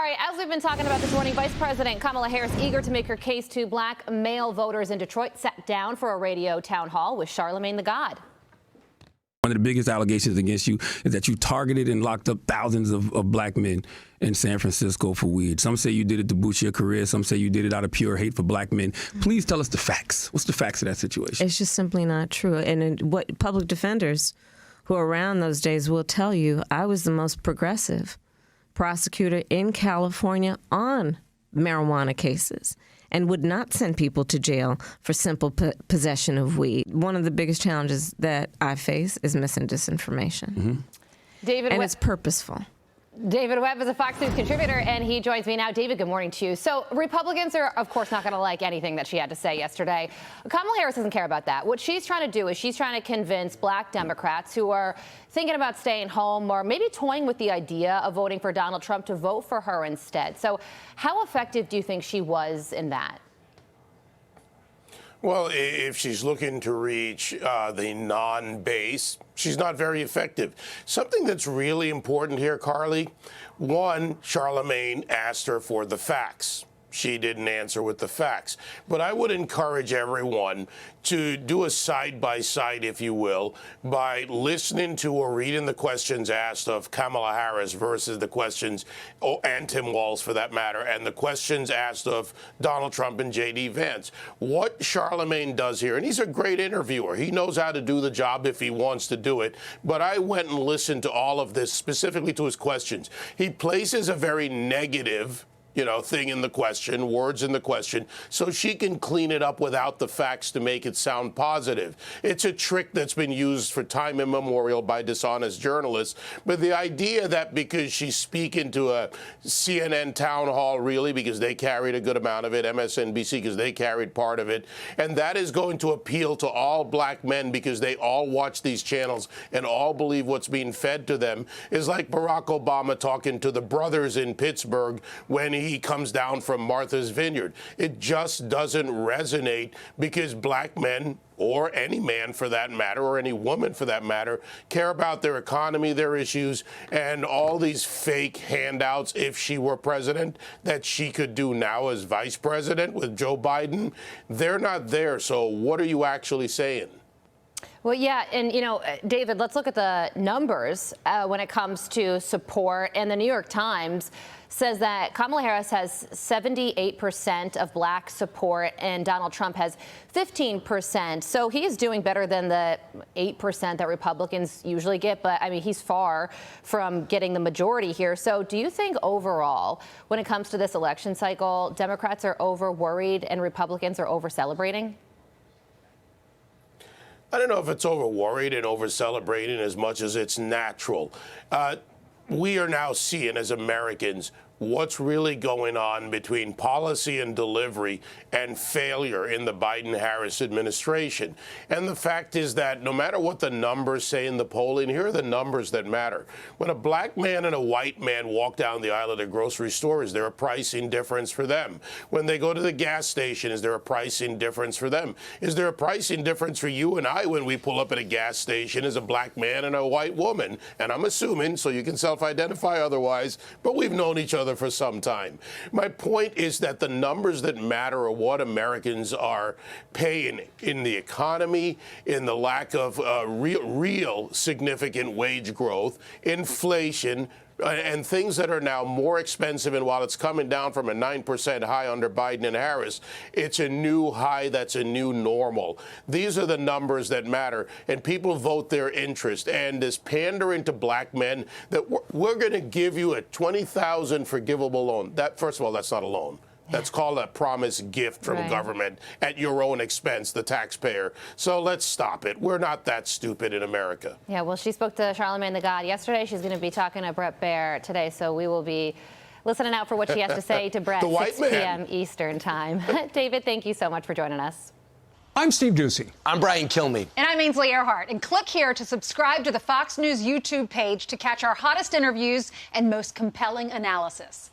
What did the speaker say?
All right, as we've been talking about this morning, Vice President Kamala Harris, eager to make her case to black male voters in Detroit, sat down for a radio town hall with Charlamagne the God. One of the biggest allegations against you is that you targeted and locked up thousands of black men in San Francisco for weed. Some say you did it to boost your career. Some say you did it out of pure hate for black men. Please tell us the facts. What's the facts of that situation? It's just simply not true. And what public defenders who are around those days will tell you, I was the most progressive prosecutor in California on marijuana cases and would not send people to jail for simple possession of weed. One of the biggest challenges that I face is mis and disinformation. Mm-hmm. It's purposeful. David Webb is a Fox News contributor, and he joins me now. David, good morning to you. So Republicans are, of course, not going to like anything that she had to say yesterday. Kamala Harris doesn't care about that. What she's trying to do is she's trying to convince black Democrats who are thinking about staying home or maybe toying with the idea of voting for Donald Trump to vote for her instead. So how effective do you think she was in that? Well, if she's looking to reach the non-base, she's not very effective. Something that's really important here, Carly, one, Charlamagne asked her for the facts. She didn't answer with the facts. But I would encourage everyone to do a side-by-side, if you will, by listening to or reading the questions asked of Kamala Harris versus the questions, and Tim Walz for that matter, and the questions asked of Donald Trump and J.D. Vance. What Charlamagne does here, and he's a great interviewer. He knows how to do the job if he wants to do it. But I went and listened to all of this, specifically to his questions. He places a very negative thing in the question, words in the question, so she can clean it up without the facts to make it sound positive. It's a trick that's been used for time immemorial by dishonest journalists. But the idea that because she's speaking to a CNN town hall, really, because they carried a good amount of it, MSNBC, because they carried part of it, and that is going to appeal to all black men because they all watch these channels and all believe what's being fed to them, is like Barack Obama talking to the brothers in Pittsburgh when he comes down from Martha's Vineyard. It just doesn't resonate because black men, or any man for that matter, or any woman for that matter, care about their economy, their issues, and all these fake handouts, if she were president, that she could do now as vice president with Joe Biden. They're not there. So what are you actually saying? Well, yeah, and, David, let's look at the numbers when it comes to support. And the New York Times says that Kamala Harris has 78% of black support and Donald Trump has 15%. So he is doing better than the 8% that Republicans usually get. But, I mean, he's far from getting the majority here. So do you think overall, when it comes to this election cycle, Democrats are over-worried and Republicans are over-celebrating? I don't know if it's over-worried and over-celebrating as much as it's natural. We are now seeing, as Americans, what's really going on between policy and delivery and failure in the Biden-Harris administration. And the fact is that no matter what the numbers say in the polling, here are the numbers that matter. When a black man and a white man walk down the aisle of the grocery store, is there a pricing difference for them? When they go to the gas station, is there a pricing difference for them? Is there a pricing difference for you and I when we pull up at a gas station as a black man and a white woman? And I'm assuming, so you can self-identify otherwise, but we've known each other for some time. My point is that the numbers that matter are what Americans are paying in the economy, in the lack of real significant wage growth, inflation, and things that are now more expensive. And while it's coming down from a 9% high under Biden and Harris, it's a new high that's a new normal. These are the numbers that matter, and people vote their interest. And this pandering to black men that we're going to give you a $20,000 forgivable loan. That, first of all, that's not a loan. That's called a promised gift from government at your own expense, the taxpayer. So let's stop it. We're not that stupid in America. Yeah, well, she spoke to Charlamagne the God yesterday. She's going to be talking to Bret Baier today, so we will be listening out for what she has to say to Bret, 6 p.m. Eastern time. David, thank you so much for joining us. I'm Steve Doocy. I'm Brian Kilmeade. And I'm Ainsley Earhart. And click here to subscribe to the Fox News YouTube page to catch our hottest interviews and most compelling analysis.